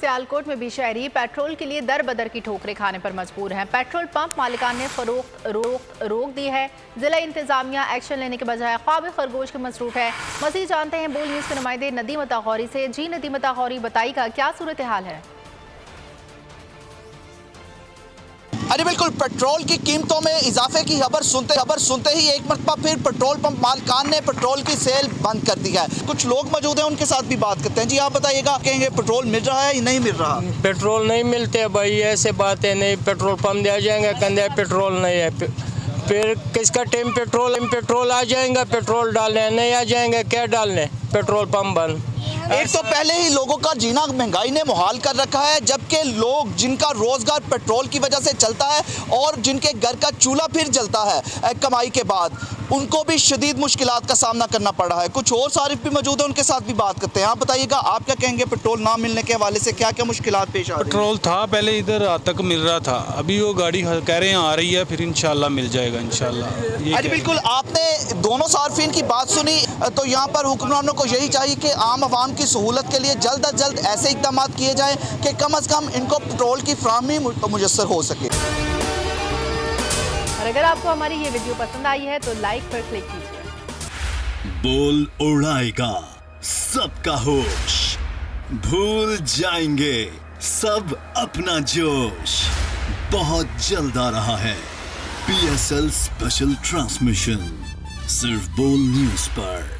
सियालकोट में भी शहरी पेट्रोल के लिए दर बदर की ठोकरें खाने पर मजबूर हैं। पेट्रोल पंप मालिकान ने फरोख्त रोक दी है। जिला इंतजामिया एक्शन लेने के बजाय ख्वाब खरगोश के मसरूफ है। मज़ीद जानते हैं बोल न्यूज़ के नुमाइंदे नदीम अतागौरी से। जी नदीम अतागौरी, बताइएगा क्या सूरत हाल है? अरे बिल्कुल, पेट्रोल की कीमतों में इजाफे की खबर सुनते ही एक मरतबा फिर पेट्रोल पंप मालिकान ने पेट्रोल की सेल बंद कर दी है। कुछ लोग मौजूद हैं, उनके साथ भी बात करते हैं। जी आप बताइएगा, कहेंगे पेट्रोल मिल रहा है या नहीं मिल रहा? पेट्रोल नहीं मिलते भाई, ऐसे बात है। नहीं पेट्रोल पंप दे जाएंगे, कंधे पेट्रोल नहीं है, फिर किसका टाइम पेट्रोल आ जाएगा, पेट्रोल डालने नहीं आ जाएंगे, क्या डालने, पेट्रोल पंप बंद। एक तो पहले ही लोगों का जीना महंगाई ने मुहाल कर रखा है, जबकि लोग जिनका रोजगार पेट्रोल की वजह से चलता है और जिनके घर का चूल्हा फिर जलता है कमाई के बाद, उनको भी शदीद मुश्किलात का सामना करना पड़ रहा है। कुछ और सारिफ भी मौजूद है, उनके साथ भी बात करते हैं। आप बताइएगा, आप क्या कहेंगे, पेट्रोल ना मिलने के हवाले से क्या क्या मुश्किलात पेश आ रही हैं? पेट्रोल था पहले इधर तक मिल रहा था, अभी वो गाड़ी कह रहे हैं आ रही है, फिर इंशाल्लाह मिल जाएगा इंशाल्लाह। अरे बिल्कुल, आपने दोनों सार्फिन की बात सुनी, तो यहाँ पर हुक्मरानों को यही चाहिए कि आम आवाम की सहूलत के लिए जल्द अज जल्द ऐसे इक़दाम किए जाएं कि कम अज़ कम इनको पेट्रोल की फराहमी मुयस्सर हो सके। और अगर आपको हमारी ये वीडियो पसंद आई है तो लाइक पर क्लिक कीजिए। बोल उड़ाएगा सबका होश, भूल जाएंगे सब अपना जोश। बहुत जल्द आ रहा है PSL स्पेशल ट्रांसमिशन, सिर्फ बोल न्यूज़ पर।